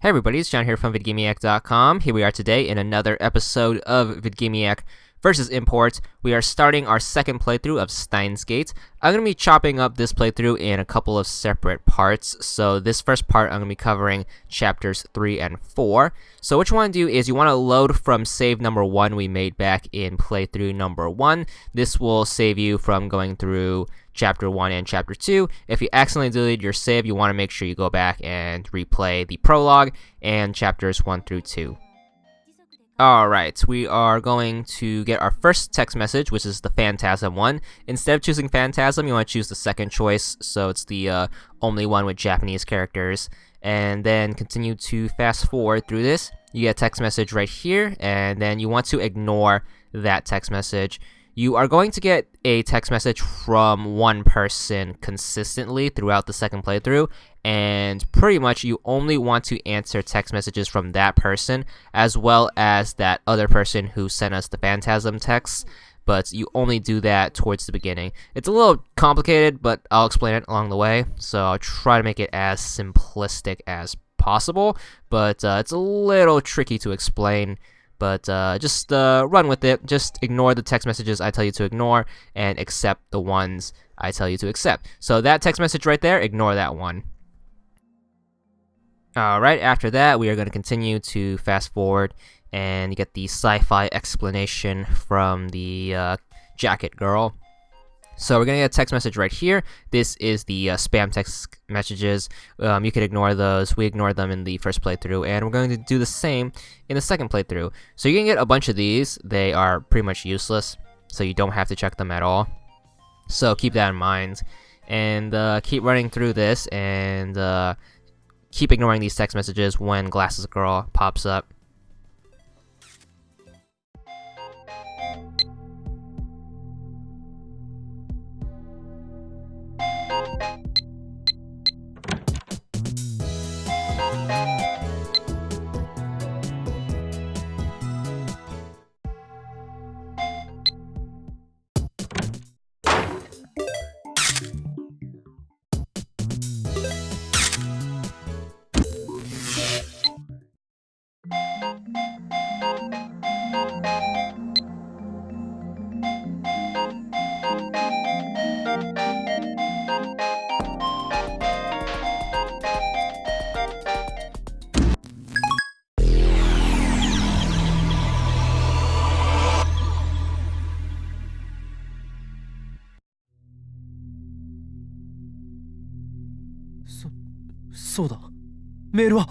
Hey everybody, it's John here from VidGamiac.com. Here we are today in another episode of VidGamiac versus Import. We are starting our second playthrough of Steins. I'm going to be chopping up this playthrough in a couple of separate parts. So this first part, I'm going to be covering chapters 3 and 4. So what you want to do is you want to load from save number 1 we made back in playthrough number 1. This will save you from going through chapter 1 and chapter 2. If you accidentally deleted your save, you want to make sure you go back and replay the prologue and chapters 1 through 2. Alright, we are going to get our first text message, which is the Phantasm one. Instead of choosing Phantasm, you want to choose the second choice, so it's the only one with Japanese characters. And then continue to fast forward through this. You get a text message right here, and then you want to ignore that text message. You are going to get a text message from one person consistently throughout the second playthrough, and pretty much you only want to answer text messages from that person, as well as that other person who sent us the Phantasm text, but you only do that towards the beginning. It's a little complicated, but I'll explain it along the way, so I'll try to make it as simplistic as possible, but it's a little tricky to explain. But just run with it. Just ignore the text messages I tell you to ignore and accept the ones I tell you to accept. So that text message right there, ignore that one. Alright, after that, we are going to continue to fast forward and get the sci-fi explanation from the jacket girl. So we're going to get a text message right here. This is the spam text messages. You can ignore those. We ignored them in the first playthrough, and we're going to do the same in the second playthrough. So you're going to get a bunch of these. They are pretty much useless, so you don't have to check them at all. So keep that in mind, and keep running through this, and keep ignoring these text messages when Glasses Girl pops up.そうだ。メールは。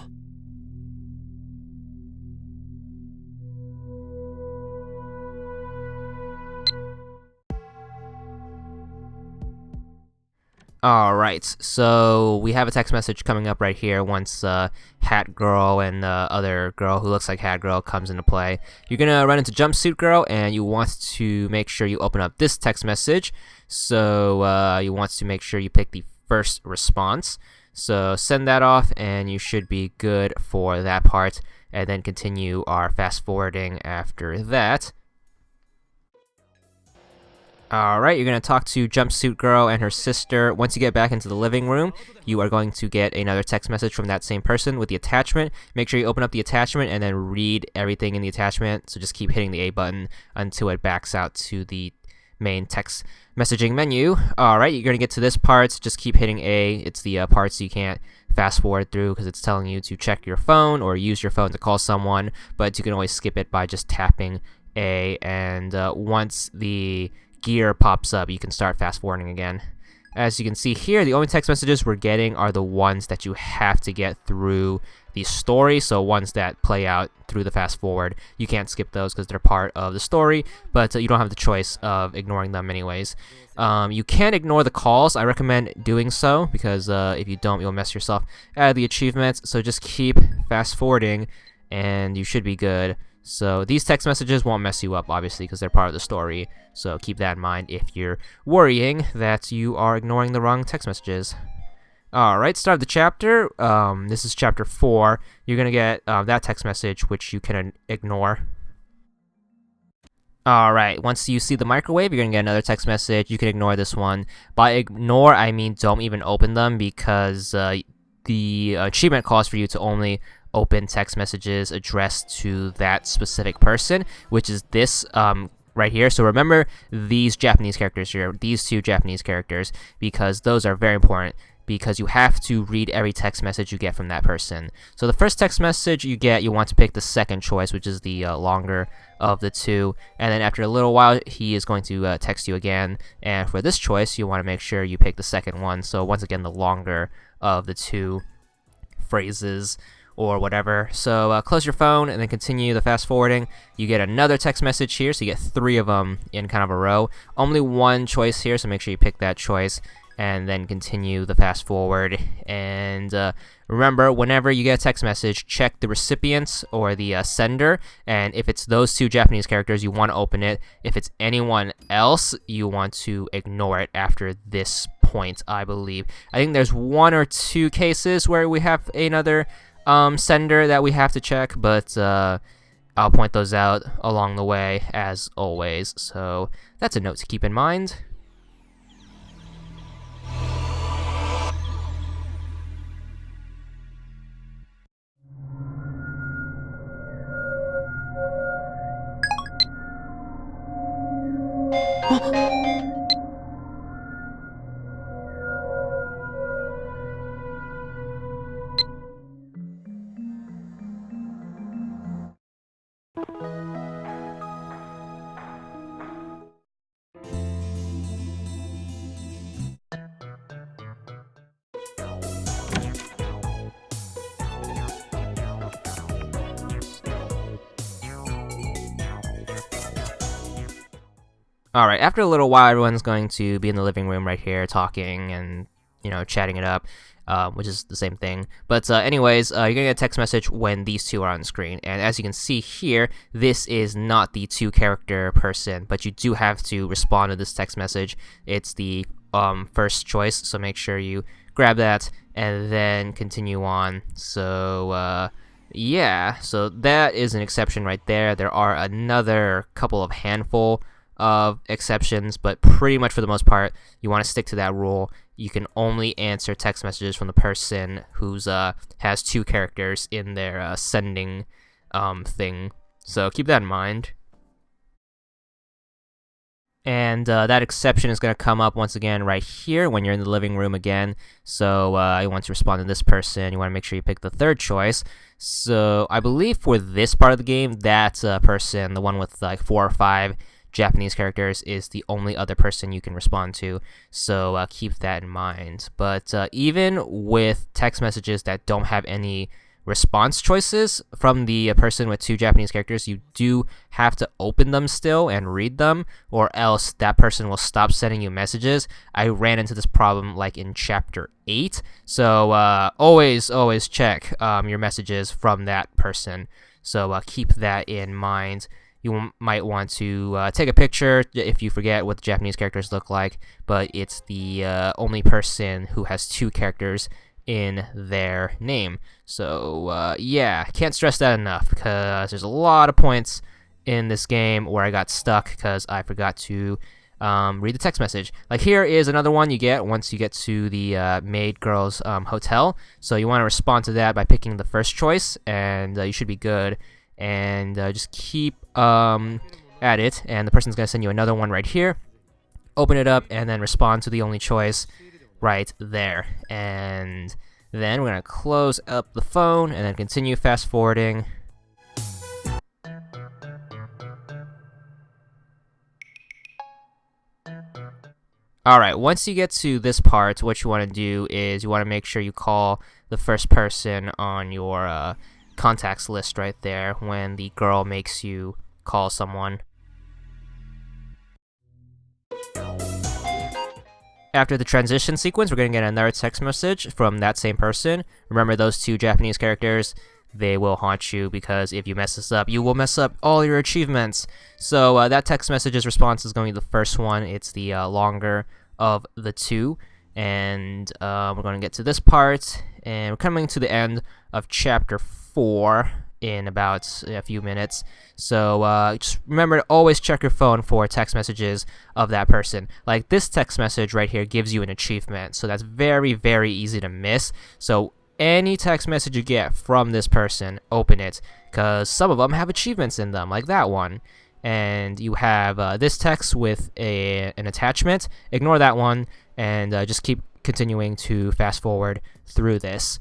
Alright, so we have a text message coming up right here once Hat Girl and the other girl who looks like Hat Girl comes into play. You're gonna run into Jumpsuit Girl, and you want to make sure you open up this text message. So you want to make sure you pick the first response. So send that off, and you should be good for that part, and then continue our fast forwarding after that. Alright, you're going to talk to Jumpsuit Girl and her sister. Once you get back into the living room, you are going to get another text message from that same person with the attachment. Make sure you open up the attachment and then read everything in the attachment. So just keep hitting the A button until it backs out to the main text messaging menu. Alright, you're going to get to this part. Just keep hitting A. It's the parts you can't fast forward through because it's telling you to check your phone or use your phone to call someone, but you can always skip it by just tapping A, and once the gear pops up, you can start fast forwarding again. As you can see here, the only text messages we're getting are the ones that you have to get through the story, so ones that play out through the fast forward. You can't skip those because they're part of the story, but you don't have the choice of ignoring them anyways. You can ignore the calls. I recommend doing so because if you don't, you'll mess yourself out of the achievements, so just keep fast forwarding and you should be good. So these text messages won't mess you up, obviously, because they're part of the story. So keep that in mind if you're worrying that you are ignoring the wrong text messages. Alright, start of the chapter. This is chapter 4. You're going to get that text message, which you can ignore. Alright, once you see the microwave, you're going to get another text message. You can ignore this one. By ignore, I mean don't even open them, because the achievement calls for you to only open text messages addressed to that specific person, which is this right here. So remember these Japanese characters here, these two Japanese characters, because those are very important, because you have to read every text message you get from that person. So the first text message you get, you want to pick the second choice, which is the longer of the two, and then after a little while he is going to text you again, and for this choice you want to make sure you pick the second one, so once again the longer of the two phrases or whatever. So close your phone and then continue the fast forwarding. You get another text message here, so you get 3 of them in kind of a row. Only one choice here, so make sure you pick that choice and then continue the fast forward. And remember, whenever you get a text message, check the recipient or the sender, and if it's those two Japanese characters, you want to open it. If it's anyone else, you want to ignore it after this point, I believe. I think there's 1 or 2 cases where we have another sender that we have to check, but I'll point those out along the way as always, so that's a note to keep in mind. Alright, after a little while, everyone's going to be in the living room right here talking and, chatting it up, which is the same thing. But anyways, you're going to get a text message when these two are on screen. And as you can see here, this is not the 2-character person, but you do have to respond to this text message. It's the first choice, so make sure you grab that and then continue on. So, yeah, so that is an exception right there. There are another couple of handful of exceptions, but pretty much for the most part, you want to stick to that rule. You can only answer text messages from the person who's has 2 characters in their sending thing. So keep that in mind. And that exception is going to come up once again right here when you're in the living room again. So you want to respond to this person. You want to make sure you pick the 3rd choice. So I believe for this part of the game, that person, the one with like 4 or 5 Japanese characters, is the only other person you can respond to, so keep that in mind. But even with text messages that don't have any response choices from the person with 2 Japanese characters, you do have to open them still and read them, or else that person will stop sending you messages. I ran into this problem like in chapter 8, so always check your messages from that person, so keep that in mind. You might want to take a picture if you forget what the Japanese characters look like, but it's the only person who has 2 characters in their name. So, yeah, can't stress that enough, because there's a lot of points in this game where I got stuck because I forgot to read the text message. Like here is another one you get once you get to the maid girl's hotel. So you want to respond to that by picking the first choice, and you should be good. And just keep at it, and the person's going to send you another one right here. Open it up and then respond to the only choice right there. And then we're going to close up the phone and then continue fast forwarding. Alright, once you get to this part, what you want to do is you want to make sure you call the first person on your contacts list right there when the girl makes you call someone. After the transition sequence, we're going to get another text message from that same person. Remember, those 2 Japanese characters, they will haunt you, because if you mess this up, you will mess up all your achievements. So that text message's response is going to be the first one. It's the longer of the 2. And we're going to get to this part, and we're coming to the end of chapter 4 in about a few minutes. So just remember to always check your phone for text messages of that person. Like this text message right here gives you an achievement, so that's very, very easy to miss. So any text message you get from this person, open it, because some of them have achievements in them, like that one. And you have this text with an attachment. Ignore that one, and just keep continuing to fast forward through this.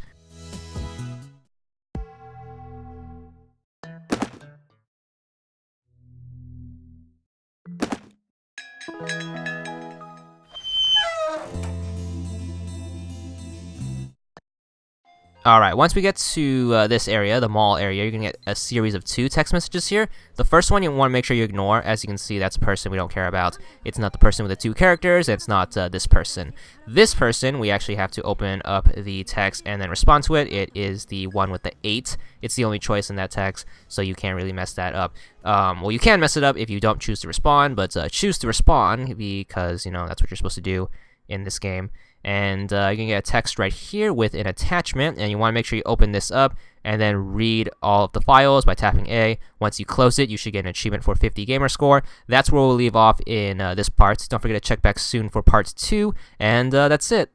Alright, once we get to this area, the mall area, you're going to get a series of 2 text messages here. The first one you want to make sure you ignore. As you can see, that's a person we don't care about. It's not the person with the 2 characters, it's not this person. This person, we actually have to open up the text and then respond to it. It is the one with the 8. It's the only choice in that text, so you can't really mess that up. Well, you can mess it up if you don't choose to respond, but choose to respond because, you know, that's what you're supposed to do in this game. And you can get a text right here with an attachment, and you want to make sure you open this up and then read all of the files by tapping A. Once you close it, you should get an achievement for 50 gamer score. That's where we'll leave off in this part. Don't forget to check back soon for part 2, and that's it.